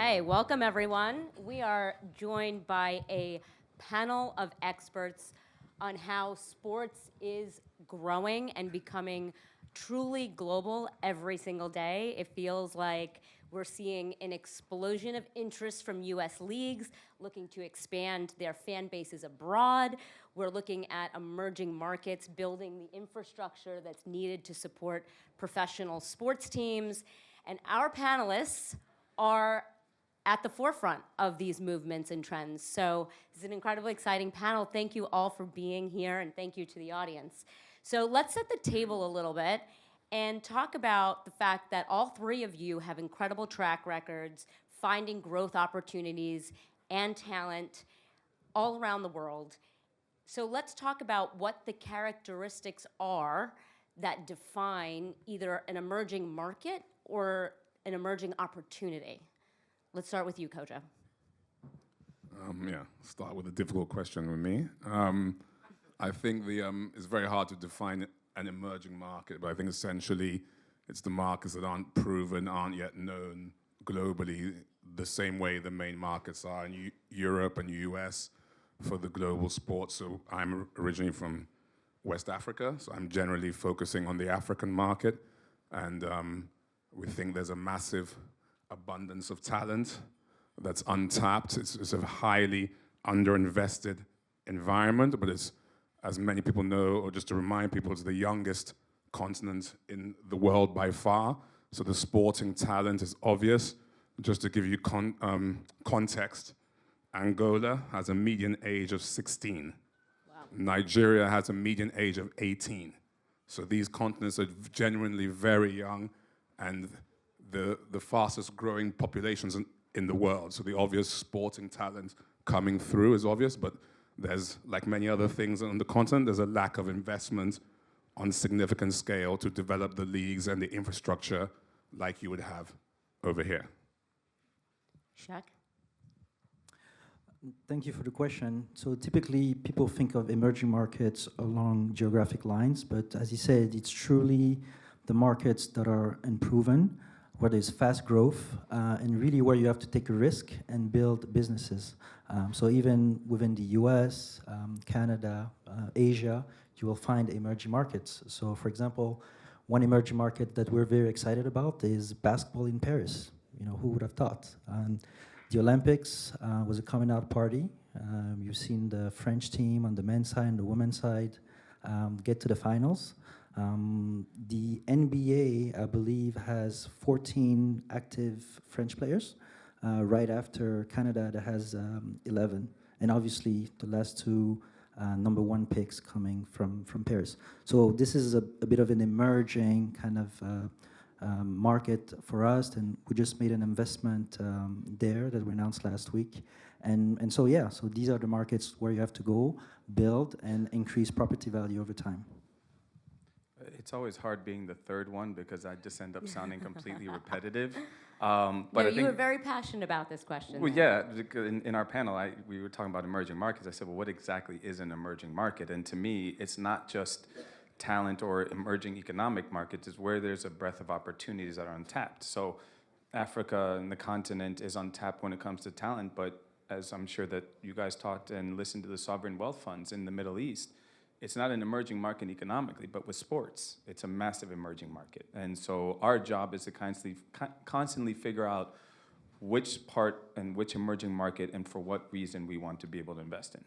Okay, welcome everyone. We are joined by a panel of experts on how sports is growing and becoming truly global every single day. It feels like we're seeing an explosion of interest from US leagues looking to expand their fan bases abroad. We're looking at emerging markets building the infrastructure that's needed to support professional sports teams. And our panelists are at the forefront of these movements and trends. So it's an incredibly exciting panel. Thank you all for being here, and thank you to the audience. So let's set the table a little bit and talk about the fact that all three of you have incredible track records finding growth opportunities and talent all around the world. So let's talk about what the characteristics are that define either an emerging market or an emerging opportunity. Let's start with you, Kojo. Start with a difficult question with me. I think it's very hard to define an emerging market, but I think essentially it's the markets that aren't proven, aren't yet known globally the same way the main markets are in Europe and US for the global sports. So I'm originally from West Africa, so I'm generally focusing on the African market, and we think there's a massive abundance of talent that's untapped. It's a highly underinvested environment, but it's, as many people know, or just to remind people, it's the youngest continent in the world by far. So the sporting talent is obvious. Just to give you context, Angola has a median age of 16. Wow. Nigeria has a median age of 18. So these continents are genuinely very young, and the fastest growing populations in the world. So the obvious sporting talent coming through is obvious, but there's, like many other things on the continent, there's a lack of investment on significant scale to develop the leagues and the infrastructure like you would have over here. Cheick? Thank you for the question. So typically people think of emerging markets along geographic lines, but as you said, it's truly the markets that are unproven, where there's fast growth, and really where you have to take a risk and build businesses. So even within the US, Canada, Asia, you will find emerging markets. So for example, one emerging market that we're very excited about is basketball in Paris. You know, who would have thought? The Olympics was a coming out party. You've seen the French team on the men's side and the women's side get to the finals. The NBA, I believe, has 14 active French players, right after Canada that has 11. And obviously, the last two number one picks coming from Paris. So this is a bit of an emerging kind of market for us, and we just made an investment there that we announced last week. And so these are the markets where you have to go, build, and increase property value over time. It's always hard being the third one because I just end up sounding completely repetitive. But no, you were very passionate about this question. Well, yeah, in our panel, we were talking about emerging markets. I said, well, what exactly is an emerging market? And to me, it's not just talent or emerging economic markets. It's where there's a breadth of opportunities that are untapped. So Africa and the continent is untapped when it comes to talent, but as I'm sure that you guys talked and listened to the sovereign wealth funds in the Middle East, it's not an emerging market economically, but with sports, it's a massive emerging market. And so our job is to constantly figure out which part and which emerging market and for what reason we want to be able to invest in.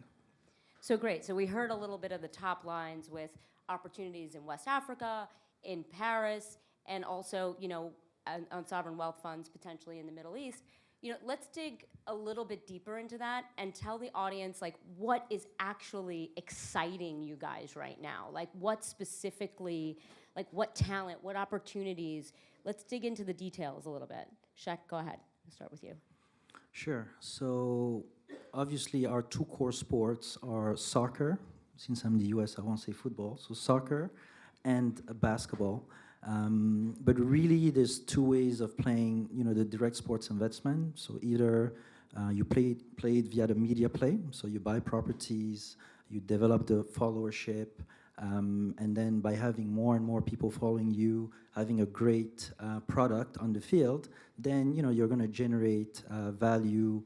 So great. So we heard a little bit of the top lines with opportunities in West Africa, in Paris, and also, on sovereign wealth funds potentially in the Middle East. Let's dig a little bit deeper into that and tell the audience, what is actually exciting you guys right now? What specifically, what talent, what opportunities? Let's dig into the details a little bit. Cheick, go ahead. I'll start with you. Sure. So obviously our two core sports are soccer. Since I'm in the US, I won't say football. So soccer and basketball. But really, there's two ways of playing, the direct sports investment. So either you play it via the media play, so you buy properties, you develop the followership, And then by having more and more people following you, having a great product on the field, then you're going to generate value,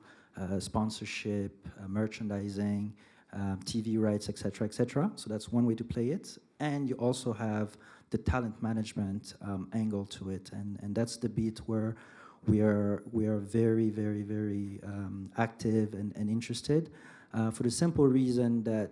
sponsorship, merchandising, TV rights, etc., etc. So that's one way to play it. And you also have the talent management angle to it, and that's the bit where we are very, very, very active and interested, for the simple reason that,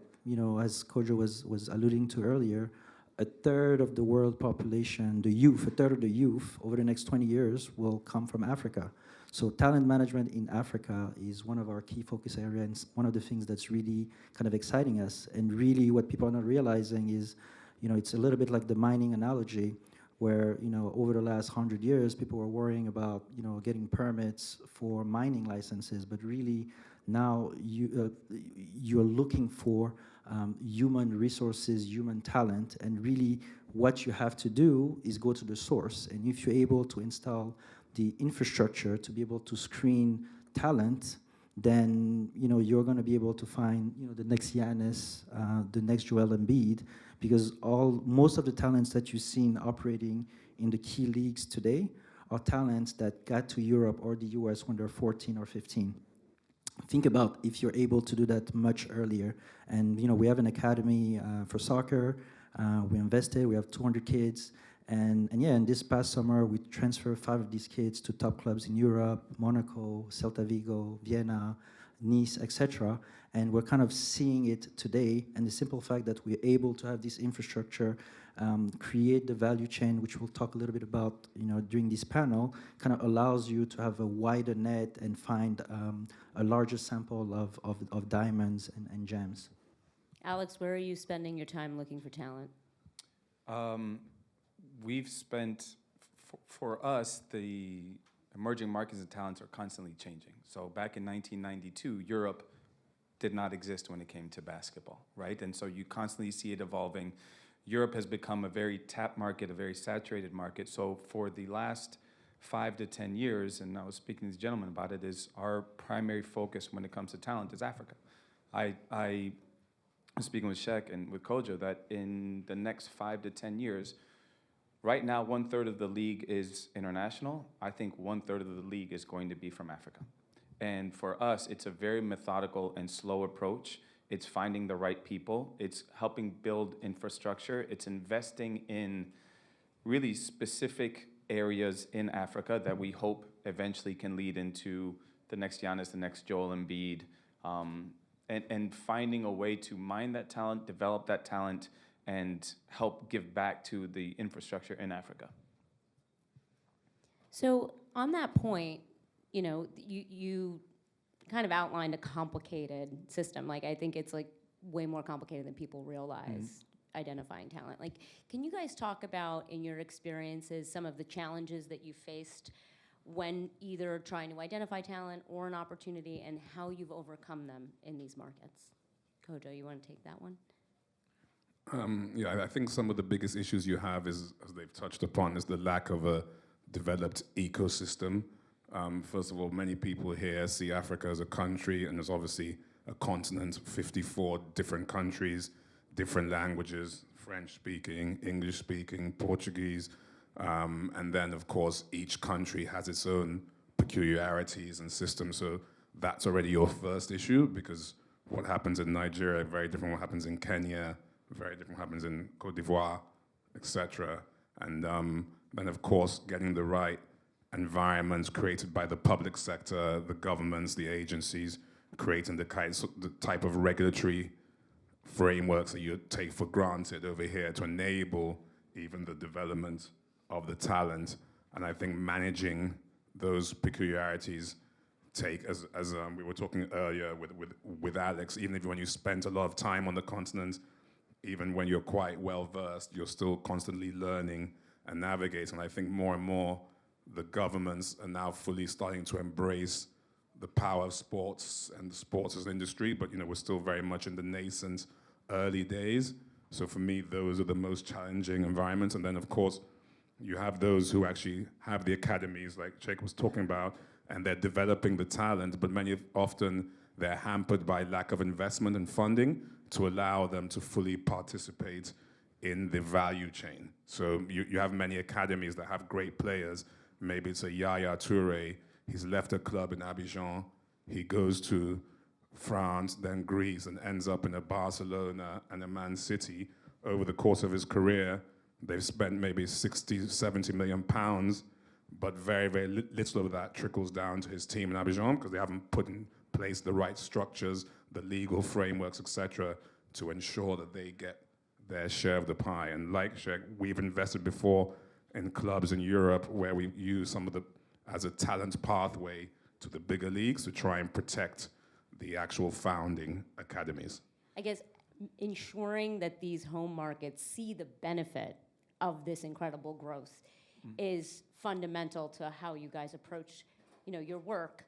as Kojo was alluding to earlier, a third of the world population, a third of the youth over the next 20 years will come from Africa. So talent management in Africa is one of our key focus areas, and one of the things that's really kind of exciting us. And really what people are not realizing is, it's a little bit like the mining analogy, where, over the last 100 years, people were worrying about, getting permits for mining licenses, but really now you're looking for human resources, human talent, and really what you have to do is go to the source. And if you're able to install the infrastructure to be able to screen talent, then you're going to be able to find the next Giannis, the next Joel Embiid, because most of the talents that you've seen operating in the key leagues today are talents that got to Europe or the US when they're 14 or 15. Think about if you're able to do that much earlier. And we have an academy for soccer. We invested. We have 200 kids. And this past summer, we transferred 5 of these kids to top clubs in Europe, Monaco, Celta Vigo, Vienna, Nice, etc. And we're kind of seeing it today. And the simple fact that we're able to have this infrastructure, create the value chain, which we'll talk a little bit about during this panel, kind of allows you to have a wider net and find a larger sample of diamonds and gems. Alex, where are you spending your time looking for talent? We've spent, for us, the emerging markets and talents are constantly changing. So back in 1992, Europe did not exist when it came to basketball, right? And so you constantly see it evolving. Europe has become a very tapped market, a very saturated market. So for the last 5 to 10 years, and I was speaking to these gentlemen about it, is our primary focus when it comes to talent is Africa. I was speaking with Cheick and with Kojo that in the next 5 to 10 years, right now, 1/3 of the league is international. I think 1/3 of the league is going to be from Africa. And for us, it's a very methodical and slow approach. It's finding the right people. It's helping build infrastructure. It's investing in really specific areas in Africa that we hope eventually can lead into the next Giannis, the next Joel Embiid, and finding a way to mine that talent, develop that talent, and help give back to the infrastructure in Africa. So on that point, you kind of outlined a complicated system. Like, I think it's like way more complicated than people realize, identifying talent. Like, can you guys talk about, in your experiences, some of the challenges that you faced when either trying to identify talent or an opportunity, and how you've overcome them in these markets? Kojo, you want to take that one? I think some of the biggest issues you have is, as they've touched upon, is the lack of a developed ecosystem. First of all, many people here see Africa as a country, and there's obviously a continent, 54 different countries, different languages, French-speaking, English-speaking, Portuguese, and then, of course, each country has its own peculiarities and systems, so that's already your first issue, because what happens in Nigeria, very different from what happens in Kenya, very different what happens in Côte d'Ivoire, etc. And then, of course, getting the right environments created by the public sector, the governments, the agencies, creating the type of regulatory frameworks that you take for granted over here to enable even the development of the talent. And I think managing those peculiarities take, as we were talking earlier with Alex, even if when you spend a lot of time on the continent, even when you're quite well versed, you're still constantly learning and navigating. And I think more and more the governments are now fully starting to embrace the power of sports and the sports as an industry, but we're still very much in the nascent early days. So for me, those are the most challenging environments. And then, of course, you have those who actually have the academies, like Cheick was talking about, and they're developing the talent, but often they're hampered by lack of investment and funding to allow them to fully participate in the value chain. So you have many academies that have great players. Maybe it's a Yaya Toure. He's left a club in Abidjan. He goes to France, then Greece, and ends up in a Barcelona and a Man City. Over the course of his career, they've spent maybe 60, 70 million pounds, but very, very little of that trickles down to his team in Abidjan because they haven't put in place the right structures, the legal frameworks, etc., to ensure that they get their share of the pie. And like Cheick, we've invested before in clubs in Europe where we use some of the, as a talent pathway to the bigger leagues to try and protect the actual founding academies. I guess ensuring that these home markets see the benefit of this incredible growth is fundamental to how you guys approach, your work.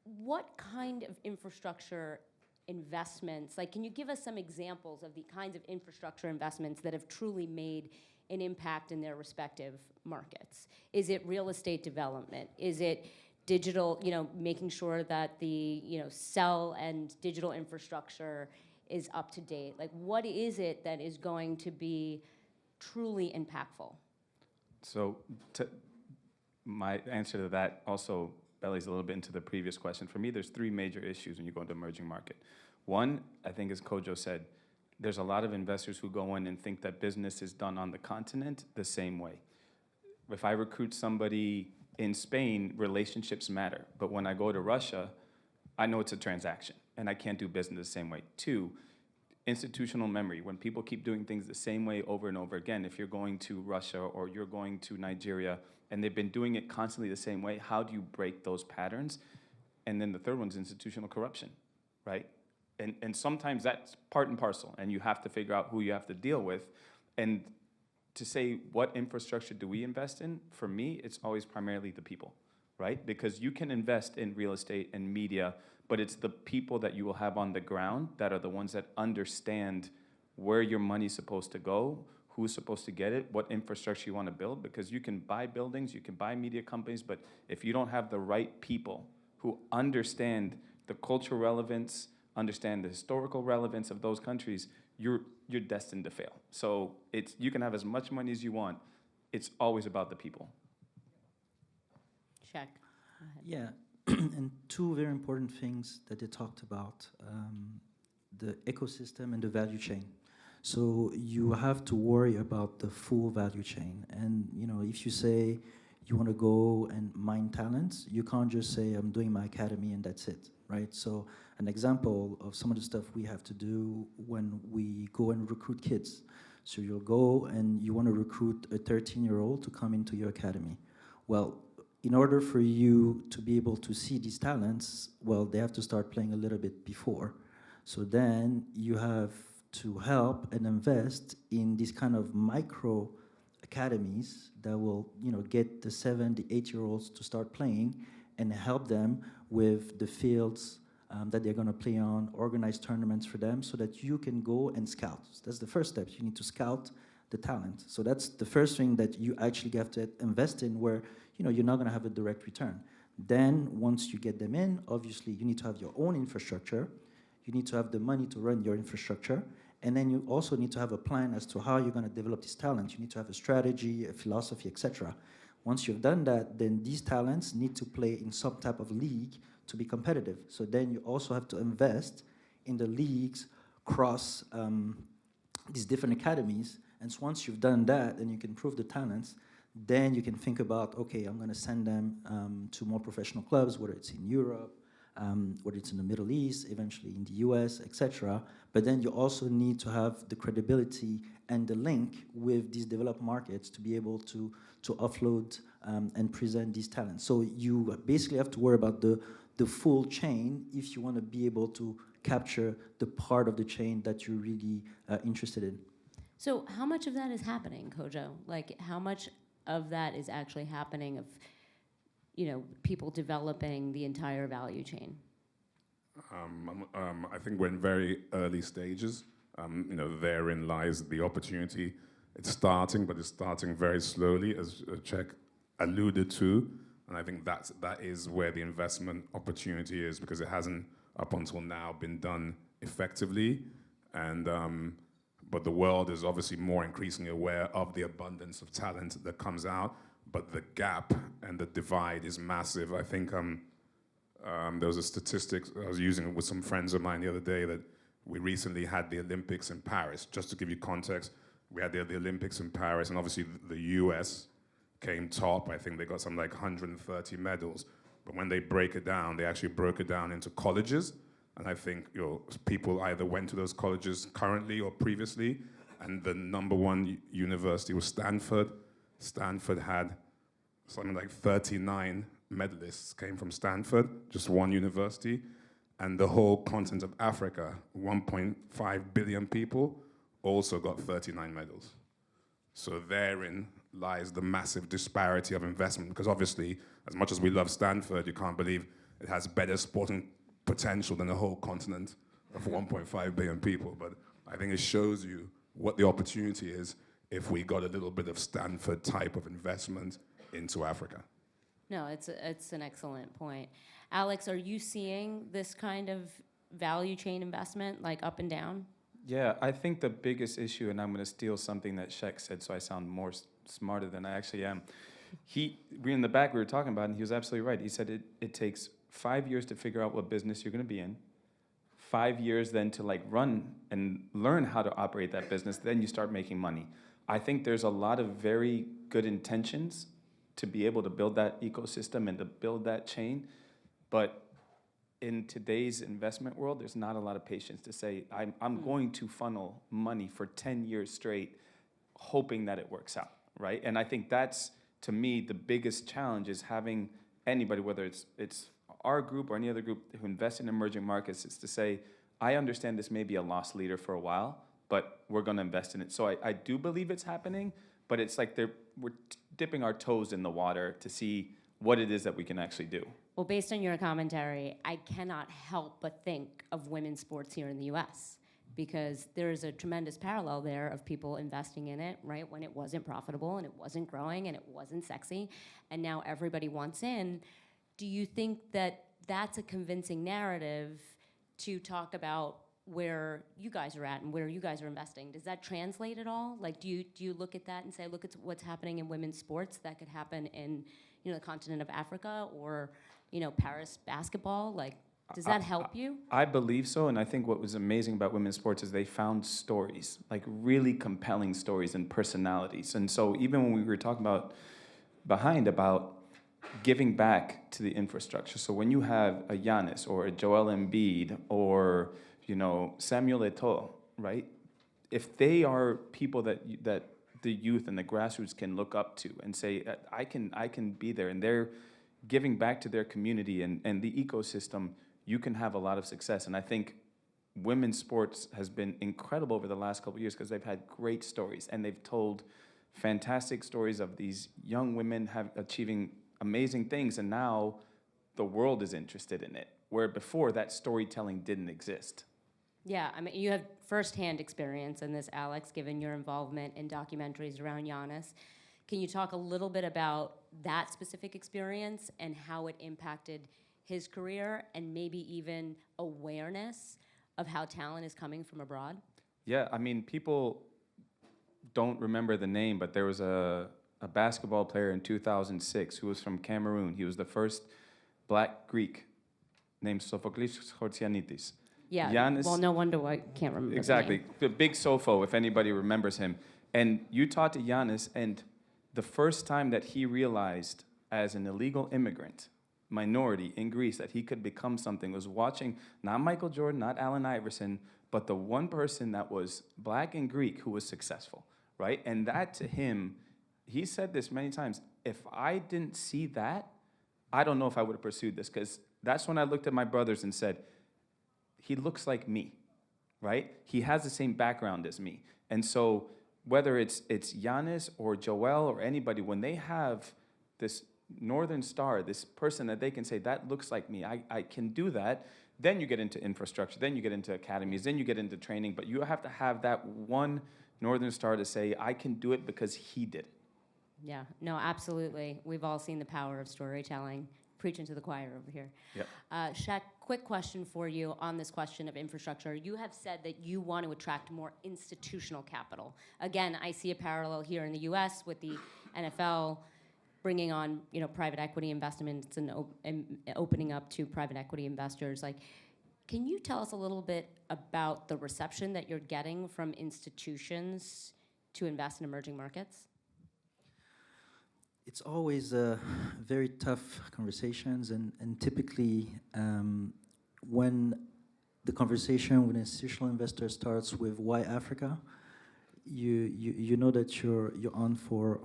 What kind of infrastructure investments, can you give us some examples of the kinds of infrastructure investments that have truly made an impact in their respective markets? Is it real estate development? Is it digital, making sure that the, cell and digital infrastructure is up to date? What is it that is going to be truly impactful? So my answer to that also bellies a little bit into the previous question. For me, there's three major issues when you go into emerging market. One, I think as Kojo said, there's a lot of investors who go in and think that business is done on the continent the same way. If I recruit somebody in Spain, relationships matter. But when I go to Russia, I know it's a transaction and I can't do business the same way. Two, institutional memory. When people keep doing things the same way over and over again, if you're going to Russia or you're going to Nigeria and they've been doing it constantly the same way, how do you break those patterns? And then the third one's institutional corruption, right? And sometimes that's part and parcel, and you have to figure out who you have to deal with. And to say, what infrastructure do we invest in? For me, it's always primarily the people, right? Because you can invest in real estate and media, but it's the people that you will have on the ground that are the ones that understand where your money's supposed to go, who's supposed to get it, what infrastructure you want to build, because you can buy buildings, you can buy media companies, but if you don't have the right people who understand the cultural relevance, understand the historical relevance of those countries, you're destined to fail. So you can have as much money as you want. It's always about the people. Cheick. Yeah, and two very important things that they talked about, the ecosystem and the value chain. So you have to worry about the full value chain. And if you say you want to go and mine talents, you can't just say, I'm doing my academy and that's it, right? So an example of some of the stuff we have to do when we go and recruit kids. So you'll go and you want to recruit a 13-year-old to come into your academy. Well, in order for you to be able to see these talents, well, they have to start playing a little bit before. So then you have to help and invest in these kind of micro academies that will, get the 7, the 8-year-olds to start playing and help them with the fields that they're going to play on, organize tournaments for them so that you can go and scout. So that's the first step. You need to scout the talent. So that's the first thing that you actually have to invest in where, you're not going to have a direct return. Then once you get them in, obviously you need to have your own infrastructure. You need to have the money to run your infrastructure. And then you also need to have a plan as to how you're going to develop these talents. You need to have a strategy, a philosophy, etc. Once you've done that, then these talents need to play in some type of league to be competitive. So then you also have to invest in the leagues across these different academies. And so once you've done that and you can prove the talents, then you can think about, okay, I'm going to send them to more professional clubs, whether it's in Europe, whether it's in the Middle East, eventually in the US, etc. But then you also need to have the credibility and the link with these developed markets to be able to offload and present these talents. So you basically have to worry about the full chain if you want to be able to capture the part of the chain that you're really interested in. So how much of that is happening, Kojo? How much of that is actually happening of, people developing the entire value chain? I think we're in very early stages. Therein lies the opportunity. It's starting, but it's starting very slowly, as Cheick alluded to. And I think that is where the investment opportunity is, because it hasn't, up until now, been done effectively. And but the world is obviously more increasingly aware of the abundance of talent that comes out, but the gap and the divide is massive. I think there was a statistic I was using with some friends of mine the other day that we recently had the Olympics in Paris. Just to give you context, we had the Olympics in Paris, and obviously the US came top. I think they got something like 130 medals. But when they break it down, they actually broke it down into colleges. And I think people either went to those colleges currently or previously, and the number one university was Stanford. Stanford had something like 39 medalists came from Stanford, just one university. And the whole continent of Africa, 1.5 billion people, also got 39 medals. So therein lies the massive disparity of investment, because obviously, as much as we love Stanford, you can't believe it has better sporting potential than the whole continent of 1.5 billion people. But I think it shows you what the opportunity is if we got a little bit of Stanford type of investment into Africa. No, it's an excellent point. Alex, are you seeing this kind of value chain investment, like up and down? Yeah, I think the biggest issue, and I'm going to steal something that Cheick said so I sound more smarter than I actually am. We in the back, we were talking about it, and he was absolutely right. He said it takes 5 years to figure out what business you're going to be in, 5 years then to like run and learn how to operate that business, then you start making money. I think there's a lot of very good intentions to be able to build that ecosystem and to build that chain, but in today's investment world, there's not a lot of patience to say, I'm going to funnel money for 10 years straight, hoping that it works out, right? And I think that's, to me, the biggest challenge is having anybody, whether it's our group or any other group who invests in emerging markets, is to say, I understand this may be a lost leader for a while, but we're going to invest in it. So I do believe it's happening, but it's like we're dipping our toes in the water to see what it is that we can actually do. Well, based on your commentary, I cannot help but think of women's sports here in the US, because there is a tremendous parallel there of people investing in it, right, when it wasn't profitable and it wasn't growing and it wasn't sexy, and now everybody wants in. Do you think that that's a convincing narrative to talk about where you guys are at and where you guys are investing? Does that translate at all? Like, do you look at that and say, look at what's happening in women's sports that could happen in, the continent of Africa or, Paris basketball? Like, does that help you? I believe so, and I think what was amazing about women's sports is they found stories, like really compelling stories and personalities. And so even when we were talking about giving back to the infrastructure, so when you have a Giannis or a Joel Embiid or Samuel Eto'o, right? If they are people that the youth and the grassroots can look up to and say, I can be there, and they're giving back to their community and the ecosystem, you can have a lot of success. And I think women's sports has been incredible over the last couple of years because they've had great stories, and they've told fantastic stories of these young women achieving amazing things, and now the world is interested in it, where before that storytelling didn't exist. Yeah, I mean, you have firsthand experience in this, Alex, given your involvement in documentaries around Giannis. Can you talk a little bit about that specific experience and how it impacted his career and maybe even awareness of how talent is coming from abroad? Yeah, I mean, people don't remember the name, but there was a basketball player in 2006 who was from Cameroon. He was the first Black Greek named Sophocles Chortsianitis. Yeah, Giannis, well, no wonder why I can't remember exactly. the name. The big Sopho, if anybody remembers him. And you talked to Giannis, and the first time that he realized as an illegal immigrant, minority in Greece, that he could become something was watching not Michael Jordan, not Allen Iverson, but the one person that was Black and Greek who was successful, right? And that to him, he said this many times, if I didn't see that, I don't know if I would have pursued this, because that's when I looked at my brothers and said, he looks like me, right? He has the same background as me. And so whether it's Giannis or Joel or anybody, when they have this northern star, this person that they can say, that looks like me, I can do that, then you get into infrastructure, then you get into academies, then you get into training, but you have to have that one northern star to say, I can do it because he did it. Yeah, no, absolutely. We've all seen the power of storytelling preaching to the choir over here. Yep. Cheick, quick question for you on this question of infrastructure. You have said that you want to attract more institutional capital. Again, I see a parallel here in the U.S. with the NFL bringing on, private equity investments and opening up to private equity investors. Like, can you tell us a little bit about the reception that you're getting from institutions to invest in emerging markets? It's always very tough conversations, and typically when the conversation with an institutional investor starts with why Africa, you know that you're on for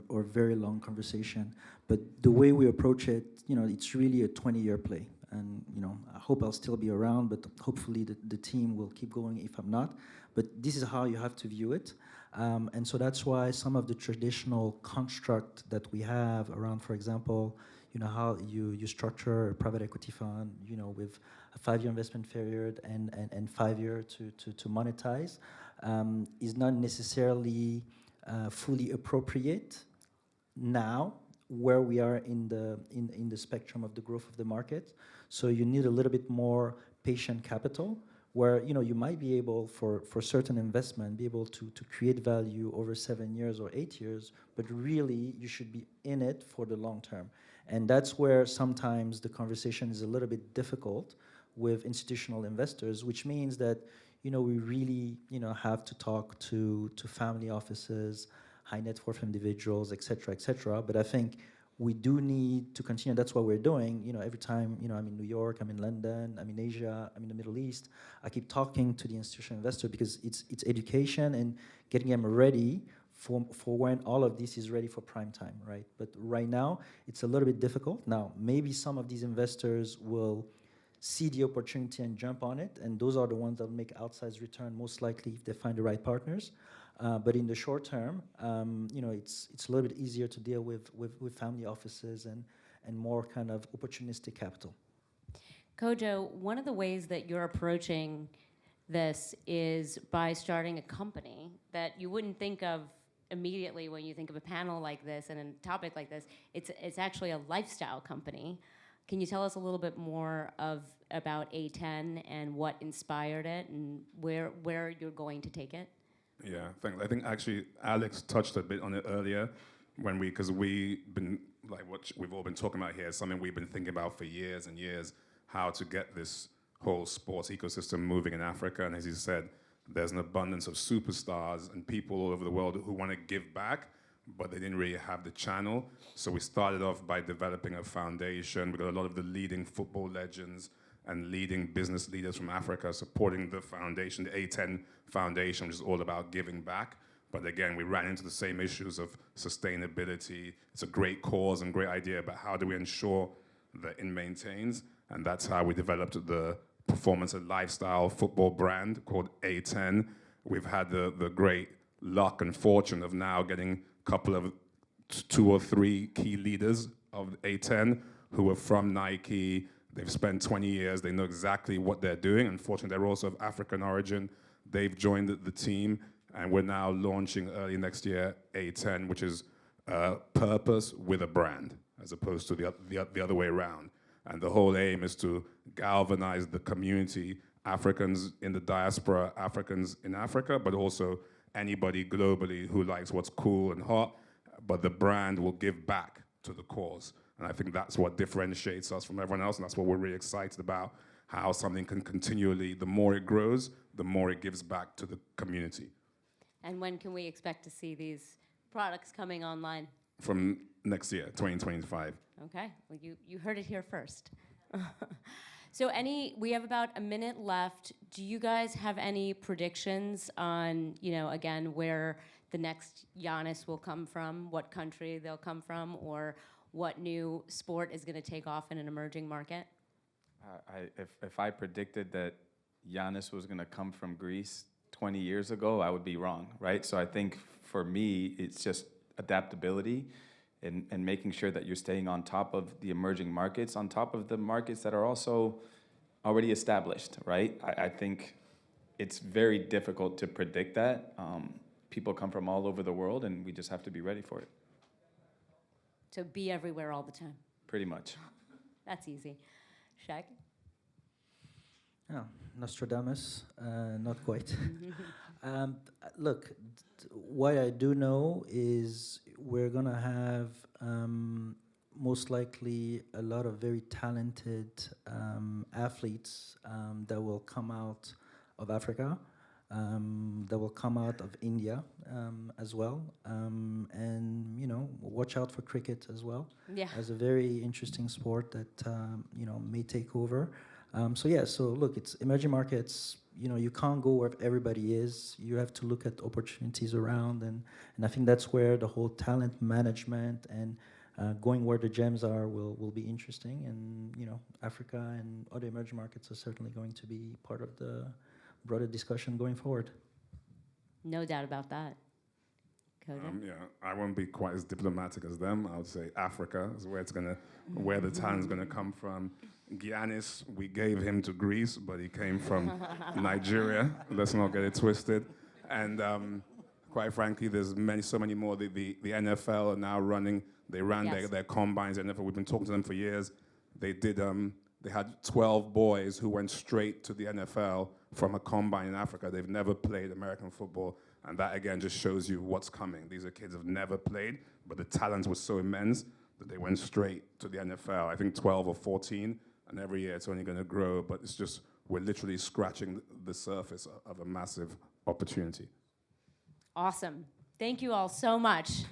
a very long conversation. But the way we approach it, it's really a 20-year play. And I hope I'll still be around, but hopefully the team will keep going if I'm not. But this is how you have to view it. And so that's why some of the traditional construct that we have around, for example, how you structure a private equity fund, with a 5-year investment period and 5 year to monetize, is not necessarily fully appropriate now where we are in the spectrum of the growth of the market. So you need a little bit more patient capital, where you might be able, for certain investment, be able to create value over 7 years or 8 years, but really you should be in it for the long term. And that's where sometimes the conversation is a little bit difficult with institutional investors, which means that we really have to talk to family offices, high net worth individuals, et cetera, et cetera. But I think we do need to continue. That's what we're doing. Every time I'm in New York, I'm in London, I'm in Asia, I'm in the Middle East, I keep talking to the institutional investor, because it's education and getting them ready for when all of this is ready for prime time, right? But right now, it's a little bit difficult. Now, maybe some of these investors will see the opportunity and jump on it, and those are the ones that will make outsized return, most likely if they find the right partners. But in the short term, it's a little bit easier to deal with family offices and more kind of opportunistic capital. Kojo, one of the ways that you're approaching this is by starting a company that you wouldn't think of immediately when you think of a panel like this and a topic like this. It's actually a lifestyle company. Can you tell us a little bit more about A10 and what inspired it and where you're going to take it? Yeah, thanks. I think actually Alex touched a bit on it earlier because we've been, like what we've all been talking about here, is something we've been thinking about for years and years, how to get this whole sports ecosystem moving in Africa. And as you said, there's an abundance of superstars and people all over the world who want to give back, but they didn't really have the channel. So we started off by developing a foundation. We got a lot of the leading football legends and leading business leaders from Africa supporting the foundation, the A10 Foundation, which is all about giving back. But again, we ran into the same issues of sustainability. It's a great cause and great idea, but how do we ensure that it maintains? And that's how we developed the performance and lifestyle football brand called A10. We've had the great luck and fortune of now getting a couple of 2 or 3 key leaders of A10 who are from Nike. They've spent 20 years. They know exactly what they're doing. Unfortunately, they're also of African origin. They've joined the team, and we're now launching early next year A10, which is purpose with a brand, as opposed to the other way around. And the whole aim is to galvanize the community, Africans in the diaspora, Africans in Africa, but also anybody globally who likes what's cool and hot, but the brand will give back to the cause. And I think that's what differentiates us from everyone else, and that's what we're really excited about, how something can continually, the more it grows, the more it gives back to the community. And when can we expect to see these products coming online? From next year, 2025. Okay, well, you heard it here first. So we have about a minute left. Do you guys have any predictions on, again, where the next Giannis will come from, what country they'll come from, or what new sport is going to take off in an emerging market? If I predicted that Giannis was going to come from Greece 20 years ago, I would be wrong, right? So I think for me, it's just adaptability and making sure that you're staying on top of the emerging markets, on top of the markets that are also already established, right? I think it's very difficult to predict that. People come from all over the world, and we just have to be ready for it. To be everywhere all the time. Pretty much. That's easy. Cheick? Yeah, Nostradamus, not quite. Look, what I do know is we're gonna have most likely a lot of very talented athletes that will come out of Africa, that will come out of India as well, and watch out for cricket as well Yeah. as a very interesting sport that may take over. So look, it's emerging markets. You can't go where everybody is. You have to look at opportunities around, and I think that's where the whole talent management and going where the gems are will be interesting. And Africa and other emerging markets are certainly going to be part of the broader discussion going forward. No doubt about that. Kojo? Yeah, I won't be quite as diplomatic as them. I would say Africa is where where the talent's gonna come from. Giannis, we gave him to Greece, but he came from Nigeria. Let's not get it twisted. And quite frankly, there's so many more. The NFL are now running. They ran their combines. NFL. We've been talking to them for years. They did. They had 12 boys who went straight to the NFL from a combine in Africa. They've never played American football, and that again just shows you what's coming. These are kids who've never played, but the talent was so immense that they went straight to the NFL. I think 12 or 14. And every year it's only going to grow, but it's just, we're literally scratching the surface of a massive opportunity. Awesome. Thank you all so much.